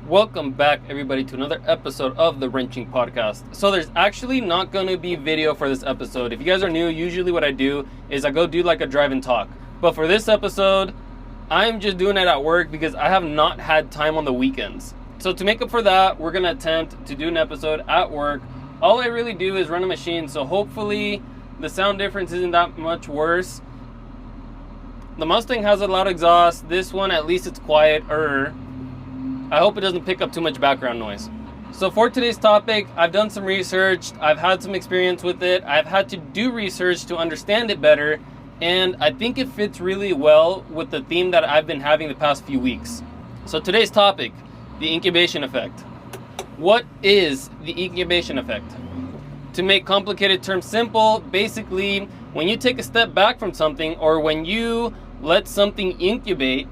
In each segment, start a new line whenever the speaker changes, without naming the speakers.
Welcome back, everybody, to another episode of the Wrenching Podcast. So there's actually not going to be video for this episode. If you guys are new, usually what I do is I go do like a drive and talk. But for this episode, I'm just doing it at work because I have not had time on the weekends. So to make up for that, we're going to attempt to do an episode at work. All I really do is run a machine, so hopefully the sound difference isn't that much worse. The Mustang has a loud exhaust. This one, at least it's quieter. I hope it doesn't pick up too much background noise. So for today's topic, I've done some research. I've had some experience with it. I've had to do research to understand it better. And I think it fits really well with the theme that I've been having the past few weeks. So today's topic, the incubation effect. What is the incubation effect? To make complicated terms simple, basically, when you take a step back from something or when you let something incubate,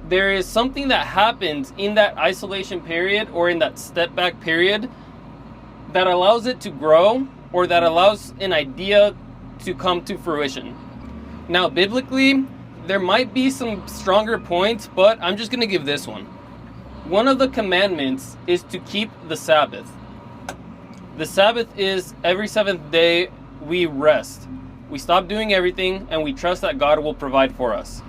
there is something that happens in that isolation period or in that step back period that allows it to grow or that allows an idea to come to fruition. Now, biblically, there might be some stronger points, but I'm just going to give this one. One of the commandments is to keep the Sabbath. The Sabbath is every seventh day we rest. We stop doing everything and we trust that God will provide for us.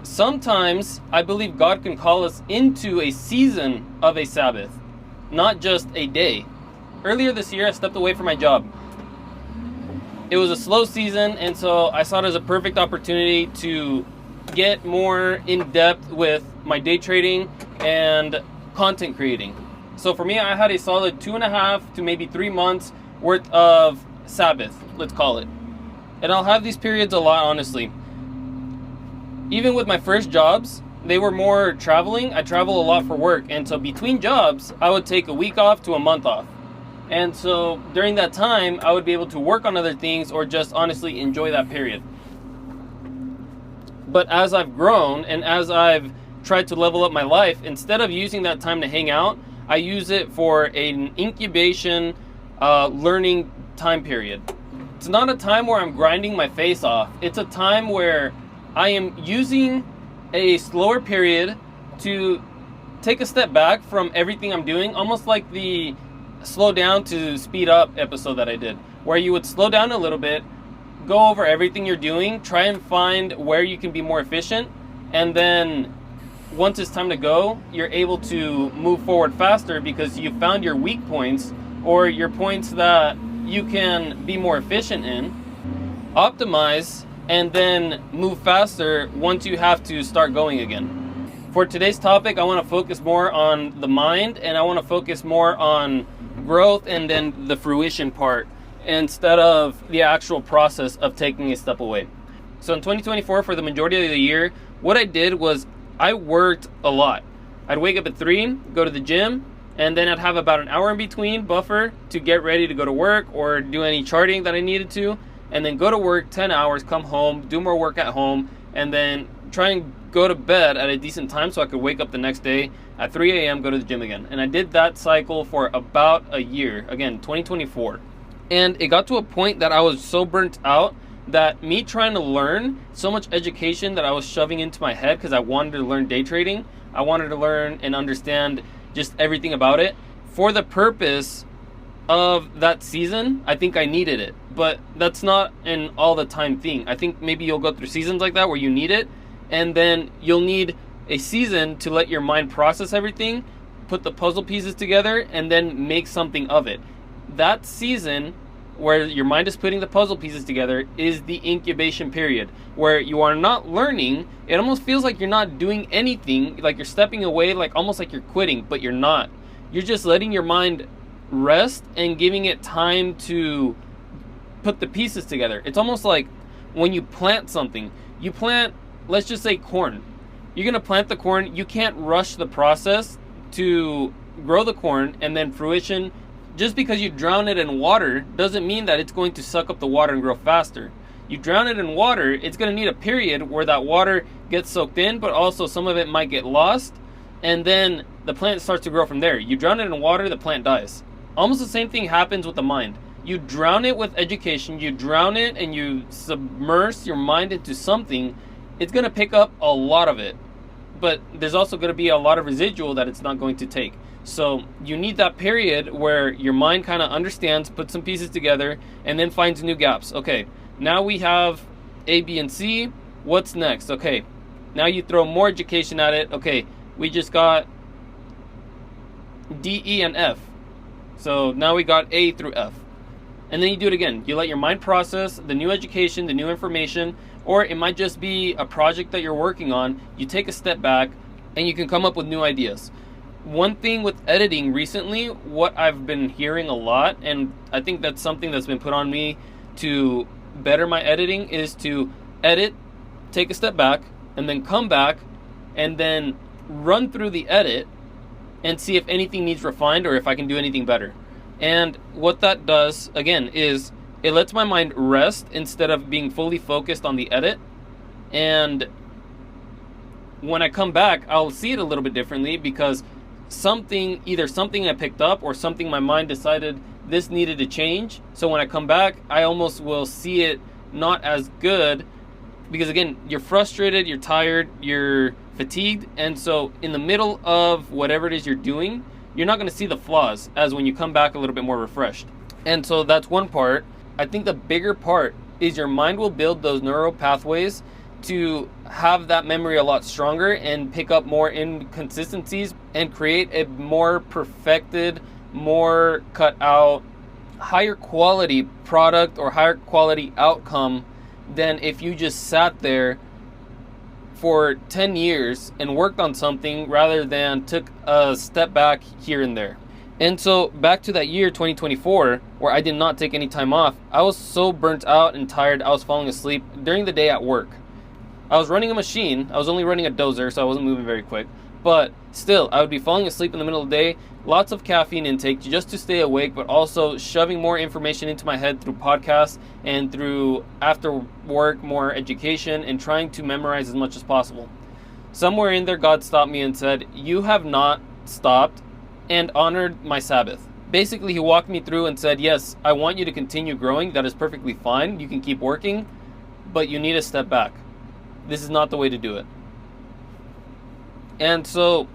Sometimes I believe God can call us into a season of a Sabbath, not just a day. Earlier this year, I stepped away from my job. It was a slow season, and so I saw it as a perfect opportunity to get more in depth with my day trading and content creating. So for me, I had a solid 2.5 to maybe 3 months worth of Sabbath, let's call it. And I'll have these periods a lot, honestly. Even with my first jobs, they were more traveling. I travel a lot for work. And so between jobs, I would take a week off to a month off. And so during that time, I would be able to work on other things or just honestly enjoy that period. But as I've grown and as I've tried to level up my life, instead of using that time to hang out, I use it for an incubation learning time period. It's not a time where I'm grinding my face off. It's a time where I am using a slower period to take a step back from everything I'm doing, almost like the slow down to speed up episode that I did, where you would slow down a little bit, go over everything you're doing, try and find where you can be more efficient, and then once it's time to go, you're able to move forward faster because you found your weak points or your points that you can be more efficient in, optimize, and then move faster once you have to start going again. For today's topic, I want to focus more on the mind and I want to focus more on growth and then the fruition part instead of the actual process of taking a step away. So in 2024, for the majority of the year, what I did was I worked a lot. I'd wake up at 3, go to the gym, and then I'd have about an hour in between buffer to get ready to go to work or do any charting that I needed to. And then go to work 10 hours, come home, do more work at home, and then try and go to bed at a decent time so I could wake up the next day at 3 a.m., go to the gym again. And I did that cycle for about a year, again, 2024. And it got to a point that I was so burnt out that me trying to learn so much education that I was shoving into my head because I wanted to learn day trading, I wanted to learn and understand just everything about it for the purpose of that season. I think I needed it, but that's not an all the time thing. I think maybe you'll go through seasons like that where you need it, and then you'll need a season to let your mind process everything, put the puzzle pieces together, and then make something of it. That season where your mind is putting the puzzle pieces together is the incubation period, where you are not learning. It almost feels like you're not doing anything, like you're stepping away, like almost like you're quitting, but you're not. You're just letting your mind rest and giving it time to put the pieces together. It's almost like when you plant something. You plant, let's just say, corn. You're going to plant the corn. You can't rush the process to grow the corn and then fruition. Just because you drown it in water doesn't mean that it's going to suck up the water and grow faster. You drown it in water, it's going to need a period where that water gets soaked in, but also some of it might get lost, and then the plant starts to grow from there. You drown it in water, the plant dies. Almost the same thing happens with the mind. You drown it with education, you drown it and you submerge your mind into something, it's going to pick up a lot of it. but there's also going to be a lot of residual that it's not going to take. So you need that period where your mind kind of understands, puts some pieces together, and then finds new gaps. Okay, now we have A, B, and C. What's next? Okay, now you throw more education at it. Okay, we just got D, E, and F. So now we got A through F. And then you do it again. You let your mind process the new education, the new information, or it might just be a project that you're working on. You take a step back and you can come up with new ideas. One thing with editing recently, what I've been hearing a lot, and I think that's something that's been put on me to better my editing, is to edit, take a step back, and then come back and then run through the edit and see if anything needs refined or if I can do anything better. And what that does, again, is it lets my mind rest instead of being fully focused on the edit. And when I come back, I'll see it a little bit differently, because either something I picked up or something my mind decided this needed to change. So when I come back, I almost will see it not as good, because again, you're frustrated, you're tired, you're fatigued, and so in the middle of whatever it is you're doing, you're not going to see the flaws as when you come back a little bit more refreshed. And so that's one part. I think the bigger part is your mind will build those neural pathways to have that memory a lot stronger and pick up more inconsistencies and create a more perfected, more cut out, higher quality product or higher quality outcome than if you just sat there for 10 years and worked on something rather than took a step back here and there. And so back to that year 2024 where I did not take any time off, I was so burnt out and tired, I was falling asleep during the day at work. I was running a machine. I was only running a dozer, so I wasn't moving very quick. But still, I would be falling asleep in the middle of the day, lots of caffeine intake just to stay awake, but also shoving more information into my head through podcasts and through after work, more education, and trying to memorize as much as possible. Somewhere in there, God stopped me and said, "You have not stopped and honored my Sabbath." Basically, he walked me through and said, yes, I want you to continue growing. That is perfectly fine. You can keep working, but you need to step back. This is not the way to do it. And so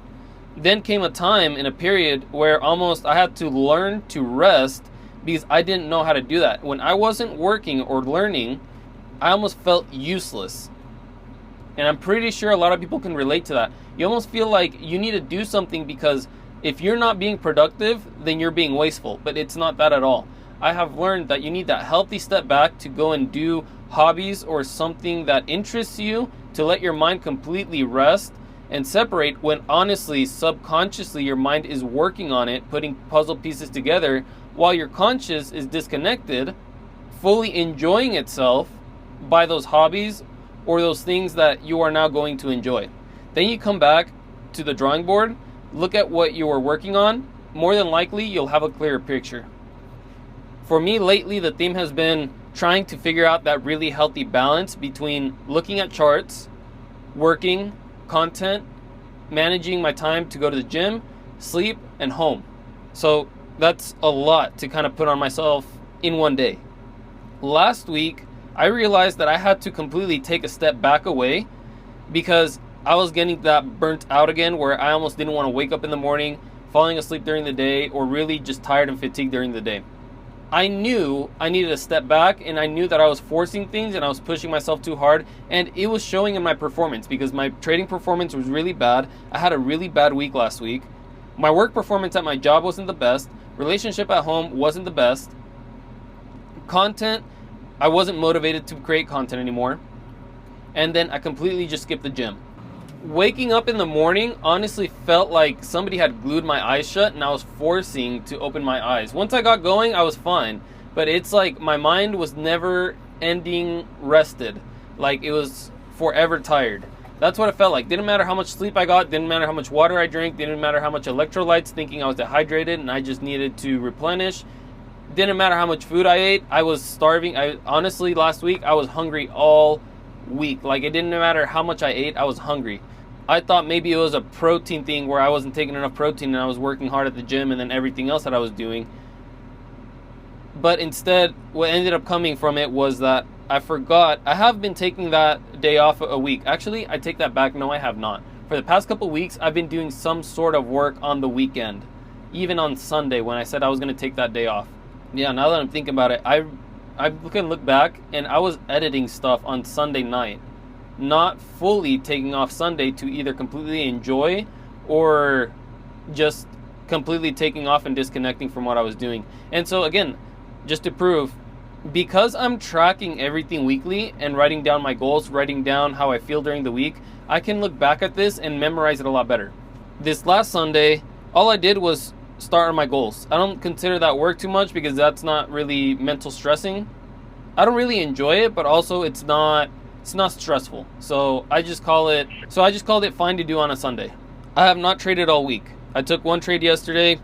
then came a time in a period where almost I had to learn to rest because I didn't know how to do that. When I wasn't working or learning, I almost felt useless. And I'm pretty sure a lot of people can relate to that. You almost feel like you need to do something because if you're not being productive, then you're being wasteful. But it's not that at all. I have learned that you need that healthy step back to go and do hobbies or something that interests you, to let your mind completely rest and separate when honestly, subconsciously, your mind is working on it, putting puzzle pieces together, while your conscious is disconnected, fully enjoying itself by those hobbies or those things that you are now going to enjoy. Then you come back to the drawing board, look at what you are working on. More than likely, you'll have a clearer picture. For me, lately, the theme has been trying to figure out that really healthy balance between looking at charts, working, content, managing my time to go to the gym, sleep, and home. So that's a lot to kind of put on myself in one day. Last week, I realized that I had to completely take a step back away because I was getting that burnt out again where I almost didn't want to wake up in the morning, falling asleep during the day, or really just tired and fatigued during the day. I knew I needed to step back, and I knew that I was forcing things and I was pushing myself too hard, and it was showing in my performance because my trading performance was really bad. I had a really bad week last week. My work performance at my job wasn't the best. Relationship at home wasn't the best. Content, I wasn't motivated to create content anymore. And then I completely just skipped the gym. Waking up in the morning honestly felt like somebody had glued my eyes shut and I was forcing to open my eyes. Once I got going, I was fine. But it's like my mind was never ending rested. Like it was forever tired. That's what it felt like. Didn't matter how much sleep I got, didn't matter how much water I drank, didn't matter how much electrolytes, thinking I was dehydrated and I just needed to replenish. Didn't matter how much food I ate, I was starving. Honestly, last week, I was hungry all week. Like it didn't matter how much I ate, I was hungry. I thought maybe it was a protein thing where I wasn't taking enough protein and I was working hard at the gym and then everything else that I was doing. But instead, what ended up coming from it was that I forgot. I have been taking that day off a week. Actually, I take that back. No, I have not. For the past couple weeks, I've been doing some sort of work on the weekend, even on Sunday when I said I was going to take that day off. Yeah, now that I'm thinking about it, I can look back and I was editing stuff on Sunday night, not fully taking off Sunday to either completely enjoy or just completely taking off and disconnecting from what I was doing. And so again, just to prove, because I'm tracking everything weekly and writing down my goals, writing down how I feel during the week, I can look back at this and memorize it a lot better. This last Sunday, all I did was start on my goals. I don't consider that work too much because that's not really mental stressing. I don't really enjoy it, but also it's not stressful. So I just called it fine to do on a Sunday. I have not traded all week. I took one trade yesterday.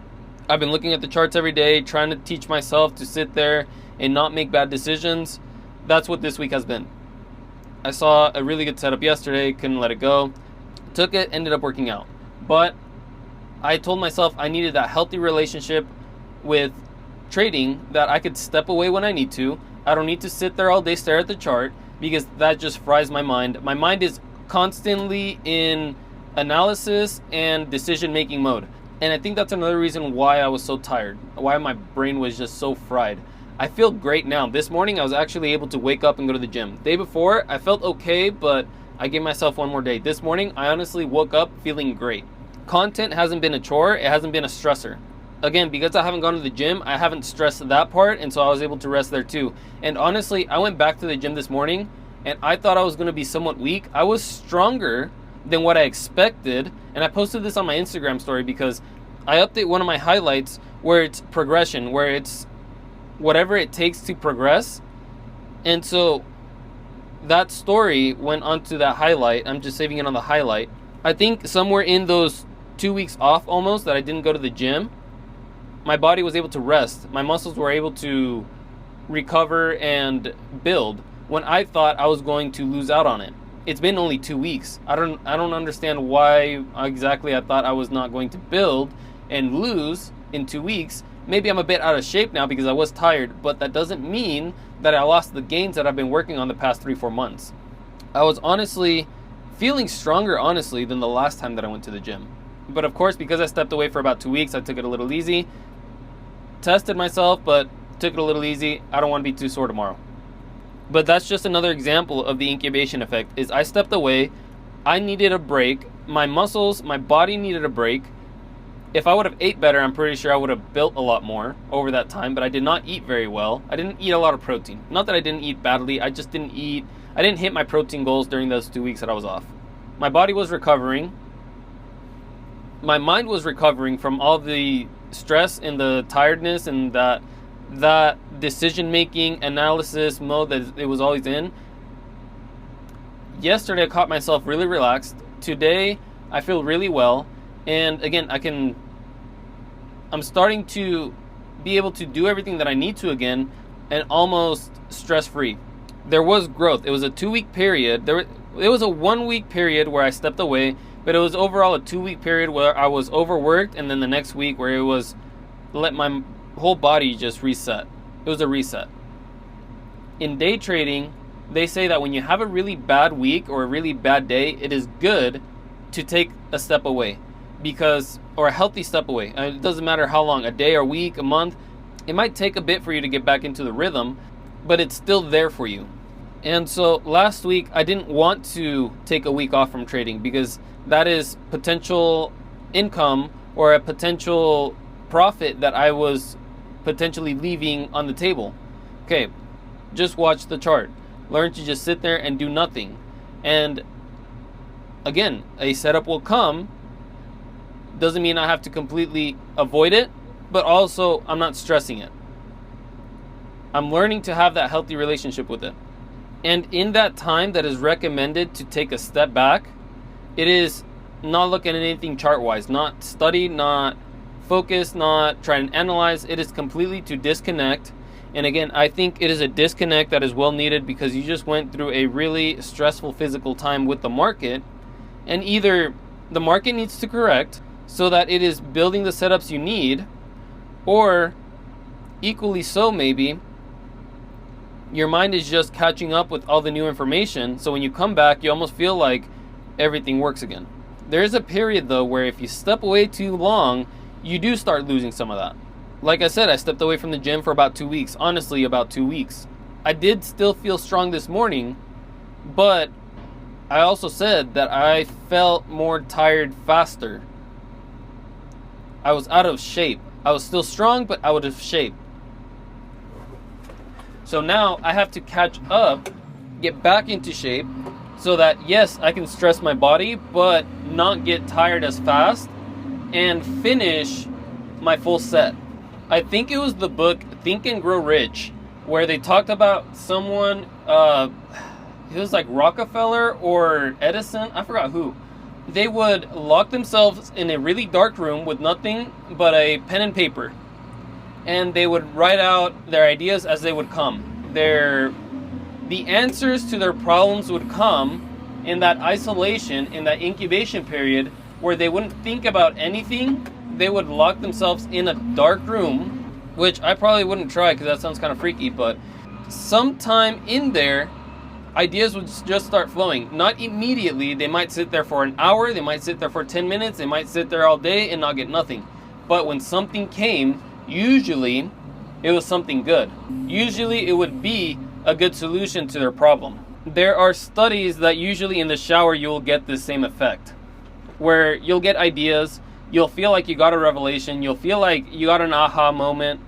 I've been looking at the charts every day, trying to teach myself to sit there and not make bad decisions. That's what this week has been. I saw a really good setup yesterday, couldn't let it go. Took it, ended up working out. But I told myself I needed that healthy relationship with trading, that I could step away when I need to. I don't need to sit there all day, stare at the chart, because that just fries my mind. My mind is constantly in analysis and decision-making mode. And I think that's another reason why I was so tired, why my brain was just so fried. I feel great now. This morning, I was actually able to wake up and go to the gym. The day before, I felt okay, but I gave myself one more day. This morning, I honestly woke up feeling great. Content hasn't been a chore. It hasn't been a stressor. Again, because I haven't gone to the gym, I haven't stressed that part, and so I was able to rest there too. And honestly, I went back to the gym this morning, and I thought I was going to be somewhat weak. I was stronger than what I expected, and I posted this on my Instagram story because I update one of my highlights where it's progression, where it's whatever it takes to progress. And so that story went onto that highlight. I'm just saving it on the highlight. I think somewhere in those 2 weeks off almost that I didn't go to the gym, my body was able to rest. My muscles were able to recover and build when I thought I was going to lose out on it. It's been only 2 weeks. I don't understand why exactly I thought I was not going to build and lose in 2 weeks. Maybe I'm a bit out of shape now because I was tired, but that doesn't mean that I lost the gains that I've been working on the past 3-4 months. I was honestly feeling stronger, than the last time that I went to the gym. But of course, because I stepped away for about 2 weeks, I took it a little easy. Tested myself, but took it a little easy. I don't want to be too sore tomorrow. But that's just another example of the incubation effect. Is I stepped away, I needed a break. My muscles, my body needed a break. If I would have ate better, I'm pretty sure I would have built a lot more over that time, but I did not eat very well. I didn't eat a lot of protein. Not that I didn't eat badly, I just didn't eat. I didn't hit my protein goals during those 2 weeks that I was off. My body was recovering. My mind was recovering from all the stress and the tiredness and that decision-making analysis mode that it was always in. Yesterday, I caught myself really relaxed. Today, I feel really well. And again, I'm starting to be able to do everything that I need to again and almost stress-free. There was growth. It was a 2-week period. It was a 1-week period where I stepped away, but it was overall a 2-week period where I was overworked, and then the next week where it was let my whole body just reset. It was a reset. In day trading, they say that when you have a really bad week or a really bad day, it is good to take a step away. Or a healthy step away. It doesn't matter how long, a day or a week, a month. It might take a bit for you to get back into the rhythm, but it's still there for you. And so last week, I didn't want to take a week off from trading because that is potential income or a potential profit that I was potentially leaving on the table. Okay, just watch the chart. Learn to just sit there and do nothing. And again, a setup will come. Doesn't mean I have to completely avoid it, but also I'm not stressing it. I'm learning to have that healthy relationship with it. And in that time that is recommended to take a step back, it is not looking at anything chart-wise, not study, not focus, not try and analyze. It is completely to disconnect. And again, I think it is a disconnect that is well needed because you just went through a really stressful physical time with the market, and either the market needs to correct so that it is building the setups you need, or equally so maybe, your mind is just catching up with all the new information, so when you come back, you almost feel like everything works again. There is a period though where if you step away too long, you do start losing some of that. Like I said, I stepped away from the gym for about 2 weeks. Honestly, about 2 weeks. I did still feel strong this morning, but I also said that I felt more tired faster. I was out of shape. I was still strong, but out of shape. So now I have to catch up, get back into shape, so that yes, I can stress my body, but not get tired as fast and finish my full set. I think it was the book Think and Grow Rich, where they talked about someone, it was like Rockefeller or Edison, I forgot who. They would lock themselves in a really dark room with nothing but a pen and paper. And they would write out their ideas as they would come. The answers to their problems would come in that isolation, in that incubation period, where they wouldn't think about anything. They would lock themselves in a dark room, which I probably wouldn't try because that sounds kind of freaky, but sometime in there, ideas would just start flowing. Not immediately. They might sit there for an hour, they might sit there for 10 minutes, they might sit there all day and not get nothing. But when something came, usually it was something good. Usually it would be a good solution to their problem. There are studies that usually in the shower you will get the same effect, where you'll get ideas, you'll feel like you got a revelation, you'll feel like you got an aha moment,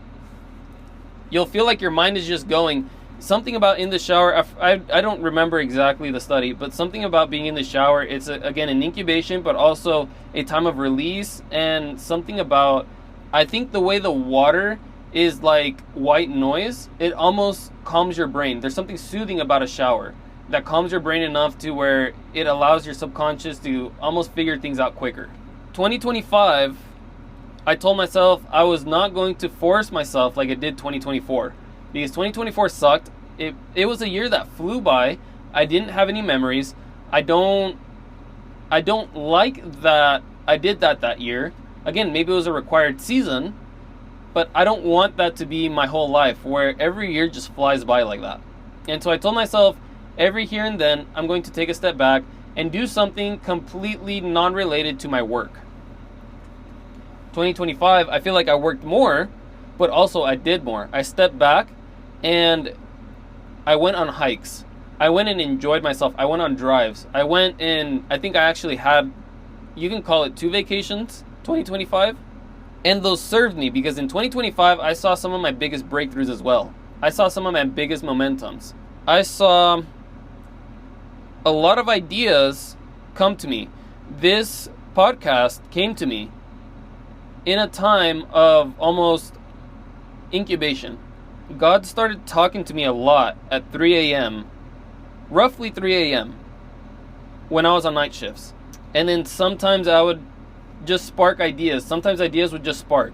you'll feel like your mind is just going. Something about in the shower, I don't remember exactly the study, but something about being in the shower, it's again an incubation, but also a time of release, and something about, I think the way the water is like white noise, it almost calms your brain. There's something soothing about a shower that calms your brain enough to where it allows your subconscious to almost figure things out quicker. 2025, I told myself I was not going to force myself like it did 2024, because 2024 sucked. It was a year that flew by. I didn't have any memories. I don't like that I did that year. Again, maybe it was a required season, but I don't want that to be my whole life, where every year just flies by like that. And so I told myself, every here and then, I'm going to take a step back and do something completely non-related to my work. 2025, I feel like I worked more, but also I did more. I stepped back and I went on hikes. I went and enjoyed myself. I went on drives. I went and I think I actually had, you can call it 2 vacations, 2025. And those served me, because in 2025, I saw some of my biggest breakthroughs as well. I saw some of my biggest momentums. I saw a lot of ideas come to me. This podcast came to me in a time of almost incubation. God started talking to me a lot at 3 a.m., roughly 3 a.m., when I was on night shifts. And then sometimes I would just spark ideas. Sometimes ideas would just spark.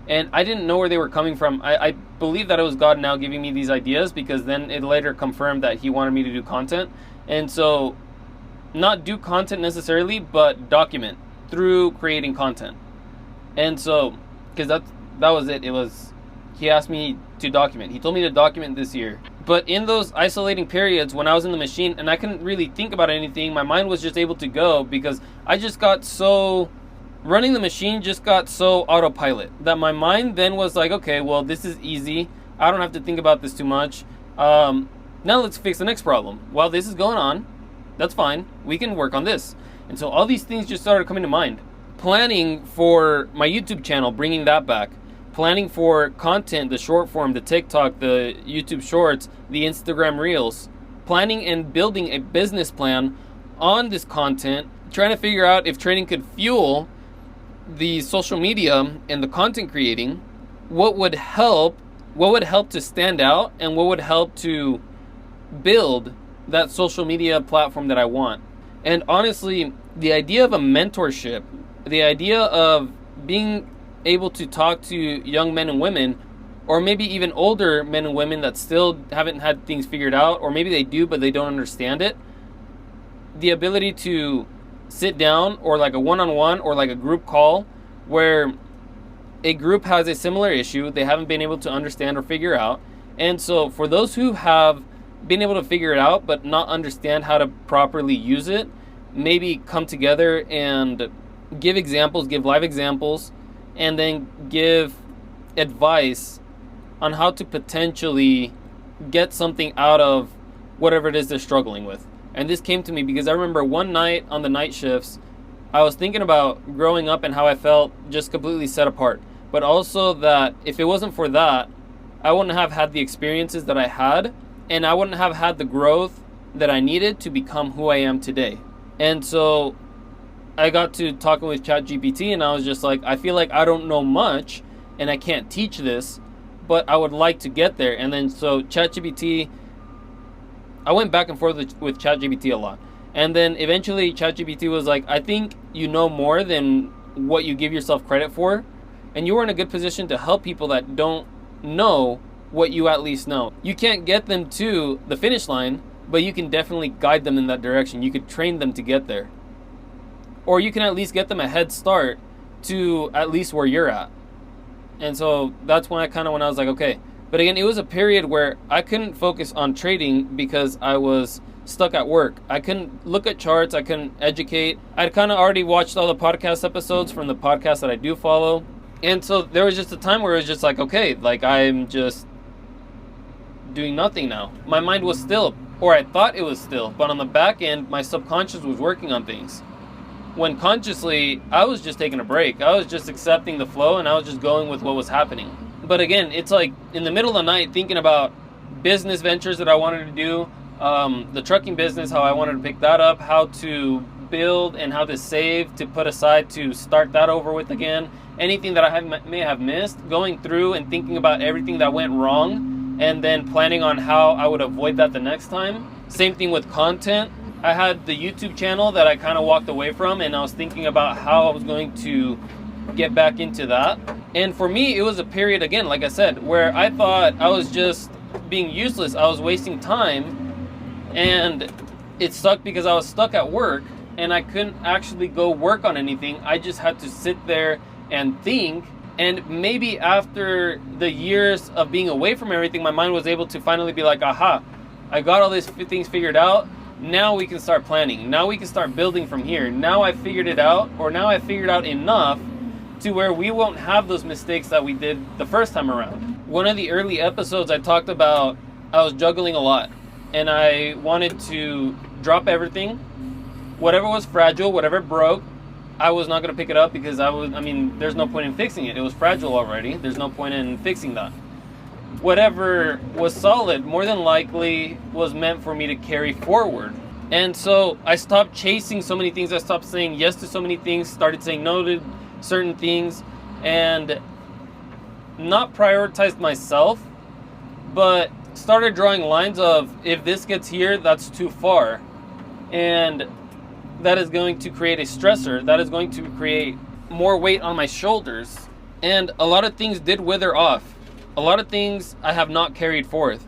And I didn't know where they were coming from. I believe that it was God now giving me these ideas, because then it later confirmed that He wanted me to do content. And so, not do content necessarily, but document through creating content. And so, because that was it. It was, He asked me to document. He told me to document this year. But in those isolating periods when I was in the machine and I couldn't really think about anything, my mind was just able to go, because I just got so... running the machine just got so autopilot that my mind then was like, okay, well, this is easy. I don't have to think about this too much. Now let's fix the next problem. While this is going on, that's fine. We can work on this. And so all these things just started coming to mind. Planning for my YouTube channel, bringing that back. Planning for content, the short form, the TikTok, the YouTube Shorts, the Instagram Reels. Planning and building a business plan on this content. Trying to figure out if training could fuel the social media and the content creating, what would help to stand out, and what would help to build that social media platform that I want. And honestly, the idea of a mentorship, the idea of being able to talk to young men and women, or maybe even older men and women that still haven't had things figured out, or maybe they do but they don't understand it, the ability to sit down, or like a one-on-one, or like a group call where a group has a similar issue they haven't been able to understand or figure out. And so for those who have been able to figure it out but not understand how to properly use it, maybe come together and give examples, give live examples, and then give advice on how to potentially get something out of whatever it is they're struggling with. And this came to me because I remember one night on the night shifts, I was thinking about growing up and how I felt just completely set apart. But also that if it wasn't for that, I wouldn't have had the experiences that I had, and I wouldn't have had the growth that I needed to become who I am today. And so I got to talking with ChatGPT, and I was just like, I feel like I don't know much and I can't teach this, but I would like to get there. And then so ChatGPT, I went back and forth with ChatGPT a lot. And then eventually ChatGPT was like, I think you know more than what you give yourself credit for. And you are in a good position to help people that don't know what you at least know. You can't get them to the finish line, but you can definitely guide them in that direction. You could train them to get there. Or you can at least get them a head start to at least where you're at. And so that's when I was like, okay. But again, it was a period where I couldn't focus on trading because I was stuck at work. I couldn't look at charts. I couldn't educate. I'd kind of already watched all the podcast episodes from the podcast that I do follow. And so there was just a time where it was just like, okay, like I'm just doing nothing now. My mind was still, or I thought it was still, but on the back end, my subconscious was working on things. When consciously, I was just taking a break. I was just accepting the flow and I was just going with what was happening. But again, it's like in the middle of the night thinking about business ventures that I wanted to do, the trucking business, how I wanted to pick that up, how to build and how to save, to put aside to start that over with again. Anything that I may have missed, going through and thinking about everything that went wrong and then planning on how I would avoid that the next time. Same thing with content. I had the YouTube channel that I kind of walked away from, and I was thinking about how I was going to get back into that. And for me, it was a period, again, like I said, where I thought I was just being useless. I was wasting time, and it sucked because I was stuck at work and I couldn't actually go work on anything. I just had to sit there and think. And maybe after the years of being away from everything, my mind was able to finally be like, aha, I got all these things figured out. Now we can start planning. Now we can start building from here. Now I figured it out, or now I figured out enough to where we won't have those mistakes that we did the first time around. One of the early episodes I talked about, I was juggling a lot and I wanted to drop everything. Whatever was fragile, whatever broke, I was not going to pick it up because there's no point in fixing it. It was fragile already. There's no point in fixing that. Whatever was solid, more than likely was meant for me to carry forward. And so I stopped chasing so many things. I stopped saying yes to so many things, started saying no to certain things, and not prioritized myself, but started drawing lines of, if this gets here, that's too far. And that is going to create a stressor. That is going to create more weight on my shoulders. And a lot of things did wither off. A lot of things I have not carried forth.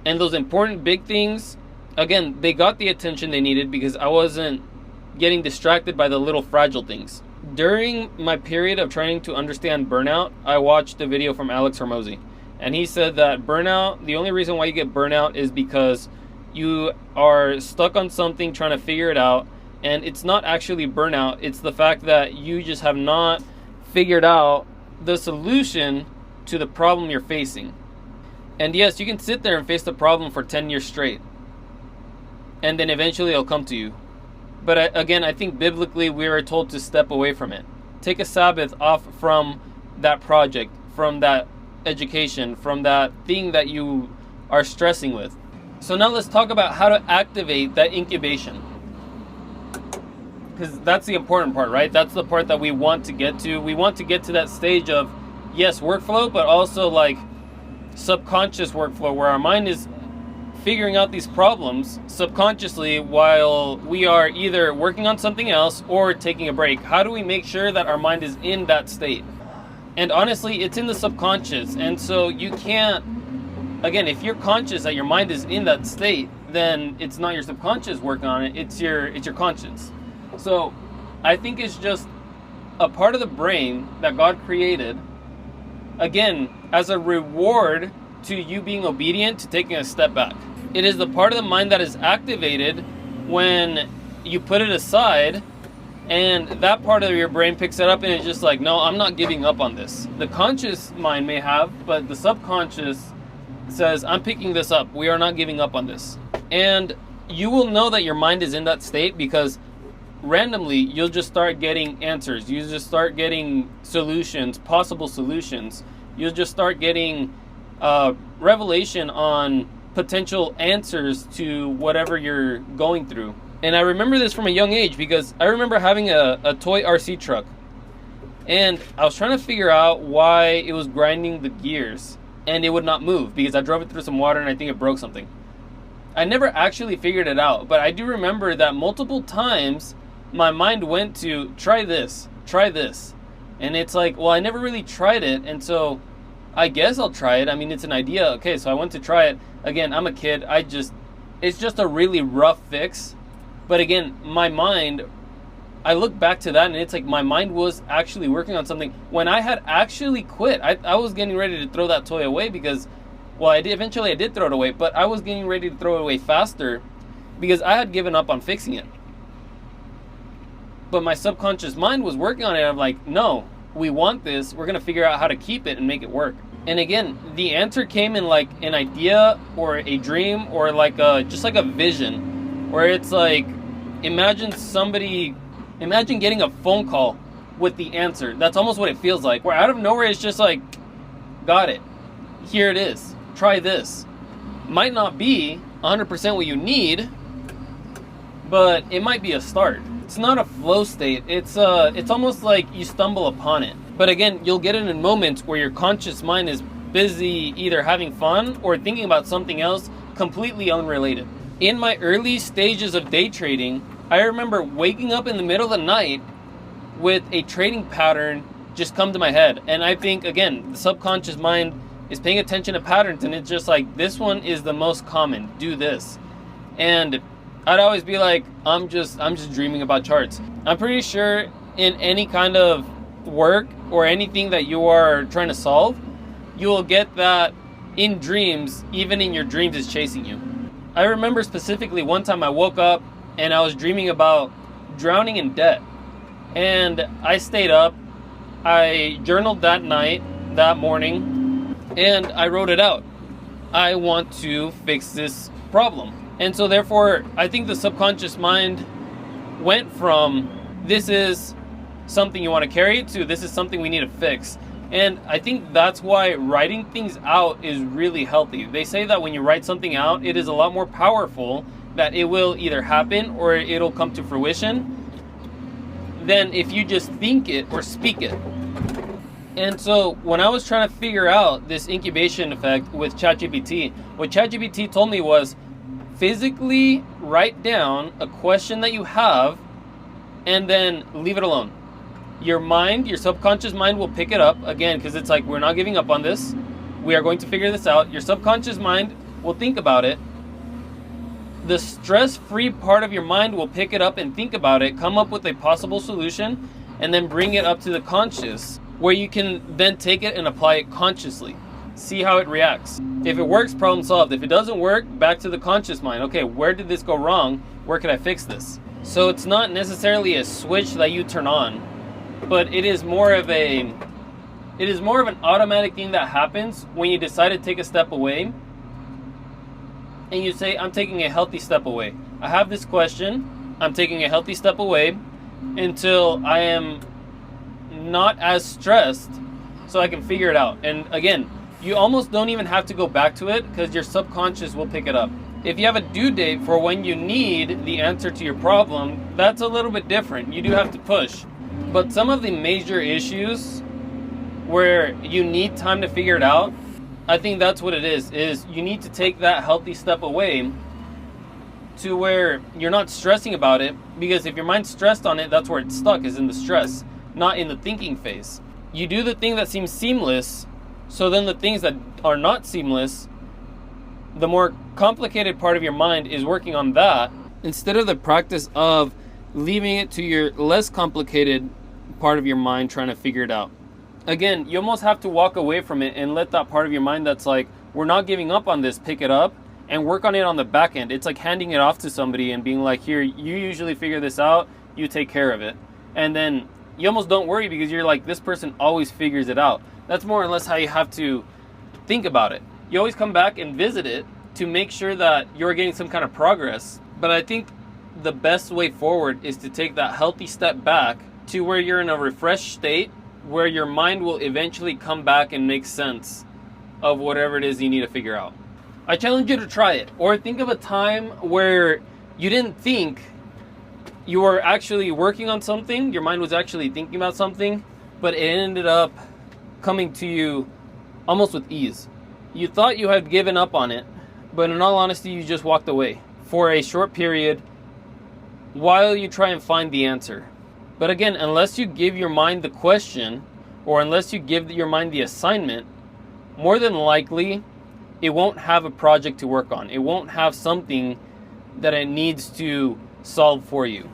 And those important big things, again, they got the attention they needed because I wasn't getting distracted by the little fragile things. During my period of trying to understand burnout, I watched a video from Alex Hormozy. And he said that burnout, the only reason why you get burnout is because you are stuck on something trying to figure it out. And it's not actually burnout. It's the fact that you just have not figured out the solution to the problem you're facing. And yes, you can sit there and face the problem for 10 years straight. And then eventually it'll come to you. But again, I think biblically we are told to step away from it. Take a Sabbath off from that project, from that education, from that thing that you are stressing with. So now let's talk about how to activate that incubation. Because that's the important part, right? That's the part that we want to get to. We want to get to that stage of, yes, workflow, but also like subconscious workflow where our mind is figuring out these problems subconsciously while we are either working on something else or taking a break. How do we make sure that our mind is in that state? And honestly, it's in the subconscious. And so you can't, again, if you're conscious that your mind is in that state, then it's not your subconscious working on it, it's your conscience. So I think it's just a part of the brain that God created, again, as a reward to you being obedient, to taking a step back. It is the part of the mind that is activated when you put it aside, and that part of your brain picks it up and it's just like, no, I'm not giving up on this. The conscious mind may have, but the subconscious says, I'm picking this up. We are not giving up on this. And you will know that your mind is in that state because randomly you'll just start getting answers. You just start getting solutions, possible solutions. You'll just start getting revelation on potential answers to whatever you're going through. And I remember this from a young age because I remember having a toy RC truck, and I was trying to figure out why it was grinding the gears and it would not move because I drove it through some water and I think it broke something. I never actually figured it out, but I do remember that multiple times my mind went to try this, and it's like, well, I never really tried it, and so I guess I'll try it. I mean, it's an idea. Okay, so I went to try it. Again, I'm a kid. It's just a really rough fix. But again, my mind, I look back to that and it's like my mind was actually working on something when I had actually quit. I was getting ready to throw that toy away because, well, eventually I did throw it away, but I was getting ready to throw it away faster because I had given up on fixing it. But my subconscious mind was working on it. I'm like, no, we want this. We're going to figure out how to keep it and make it work. And again, the answer came in like an idea or a dream or like just like a vision where it's like, imagine getting a phone call with the answer. That's almost what it feels like. Where out of nowhere, it's just like, got it. Here it is. Try this. Might not be 100% what you need, but it might be a start. It's not a flow state. It's almost like you stumble upon it. But again, you'll get it in moments where your conscious mind is busy either having fun or thinking about something else completely unrelated. In my early stages of day trading, I remember waking up in the middle of the night with a trading pattern just come to my head. And I think, again, the subconscious mind is paying attention to patterns, and it's just like, this one is the most common. Do this. And I'd always be like, I'm just dreaming about charts. I'm pretty sure in any kind of work or anything that you are trying to solve, you will get that in dreams. Even in your dreams, it's chasing you. I remember specifically one time I woke up and I was dreaming about drowning in debt. And I stayed up, I journaled that morning, and I wrote it out. I want to fix this problem. And so therefore, I think the subconscious mind went from, this is something you want to carry, to this is something we need to fix. And I think that's why writing things out is really healthy. They say that when you write something out, it is a lot more powerful, that it will either happen or it'll come to fruition, than if you just think it or speak it. And so when I was trying to figure out this incubation effect with ChatGPT, what ChatGPT told me was, physically write down a question that you have and then leave it alone. Your mind, your subconscious mind will pick it up, again, because it's like, we're not giving up on this. We are going to figure this out. Your subconscious mind will think about it. The stress-free part of your mind will pick it up and think about it, come up with a possible solution, and then bring it up to the conscious, where you can then take it and apply it consciously. See how it reacts. If it works, problem solved. If it doesn't work, back to the conscious mind. Okay, where did this go wrong? Where can I fix this? So it's not necessarily a switch that you turn on, but it is more of an automatic thing that happens when you decide to take a step away and you say, I'm taking a healthy step away. I have this question, I'm taking a healthy step away until I am not as stressed so I can figure it out. And again, you almost don't even have to go back to it because your subconscious will pick it up. If you have a due date for when you need the answer to your problem, that's a little bit different. You do have to push. But some of the major issues where you need time to figure it out, I think that's what it is you need to take that healthy step away to where you're not stressing about it, because if your mind's stressed on it, that's where it's stuck, is in the stress, not in the thinking phase. You do the thing that seems seamless, so then the things that are not seamless, the more complicated part of your mind is working on that, instead of the practice of leaving it to your less complicated part of your mind trying to figure it out. Again, you almost have to walk away from it and let that part of your mind that's like, we're not giving up on this, pick it up, and work on it on the back end. It's like handing it off to somebody and being like, here, you usually figure this out, you take care of it. And then you almost don't worry because you're like, this person always figures it out. That's more or less how you have to think about it. You always come back and visit it to make sure that you're getting some kind of progress. But I think the best way forward is to take that healthy step back to where you're in a refreshed state, where your mind will eventually come back and make sense of whatever it is you need to figure out. I challenge you to try it, or think of a time where you didn't think you were actually working on something, your mind was actually thinking about something, but it ended up coming to you almost with ease. You thought you had given up on it, but in all honesty, you just walked away for a short period while you try and find the answer. But again, unless you give your mind the question, or unless you give your mind the assignment, more than likely, it won't have a project to work on. It won't have something that it needs to solve for you.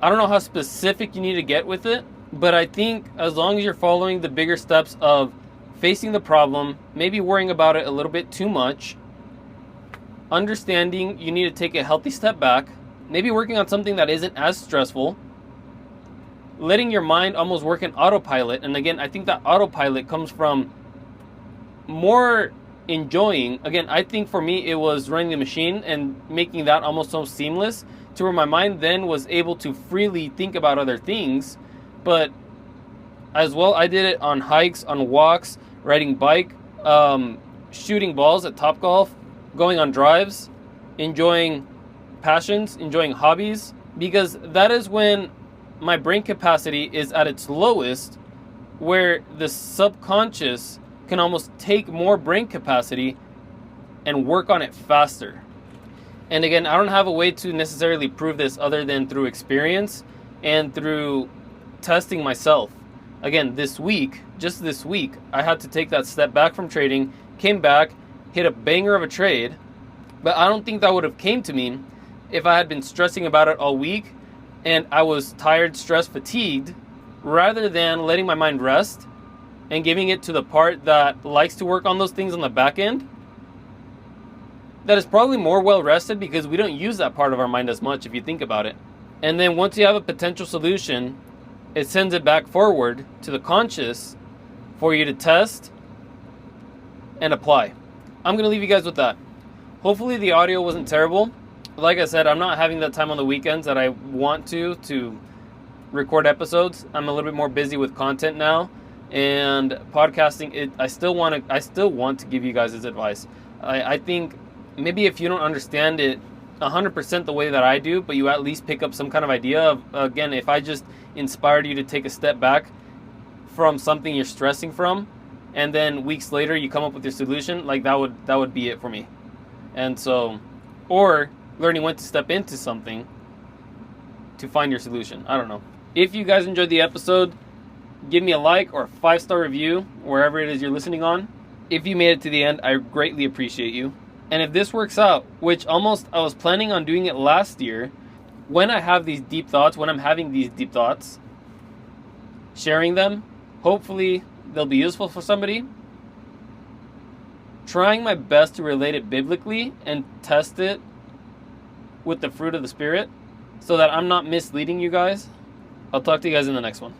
I don't know how specific you need to get with it, but I think as long as you're following the bigger steps of facing the problem, maybe worrying about it a little bit too much, understanding you need to take a healthy step back, maybe working on something that isn't as stressful, letting your mind almost work in autopilot. And again, I think that autopilot comes from more enjoying. Again, I think for me, it was running the machine and making that almost so seamless to where my mind then was able to freely think about other things. But as well, I did it on hikes, on walks, riding bike, shooting balls at Topgolf, going on drives, enjoying passions, enjoying hobbies, because that is when my brain capacity is at its lowest, where the subconscious can almost take more brain capacity and work on it faster. And again, I don't have a way to necessarily prove this other than through experience and through testing myself. Again, just this week, I had to take that step back from trading, came back, hit a banger of a trade, but I don't think that would have came to me if I had been stressing about it all week and I was tired, stressed, fatigued, rather than letting my mind rest and giving it to the part that likes to work on those things on the back end. That is probably more well rested because we don't use that part of our mind as much if you think about it. And then once you have a potential solution, it sends it back forward to the conscious for you to test and apply. I'm going to leave you guys with that. Hopefully the audio wasn't terrible. Like I said, I'm not having that time on the weekends that I want to record episodes. I'm a little bit more busy with content now, and podcasting. I still want to give you guys this advice. I think maybe if you don't understand it 100% the way that I do, but you at least pick up some kind of idea of, again, if I just inspired you to take a step back from something you're stressing from, and then weeks later you come up with your solution, like that would be it for me. And so, or learning when to step into something to find your solution. I don't know. If you guys enjoyed the episode, give me a like or a 5-star review wherever it is you're listening on. If you made it to the end, I greatly appreciate you. And if this works out, which I was planning on doing it last year, when I'm having these deep thoughts, sharing them, hopefully they'll be useful for somebody. Trying my best to relate it biblically and test it with the fruit of the Spirit so that I'm not misleading you guys. I'll talk to you guys in the next one.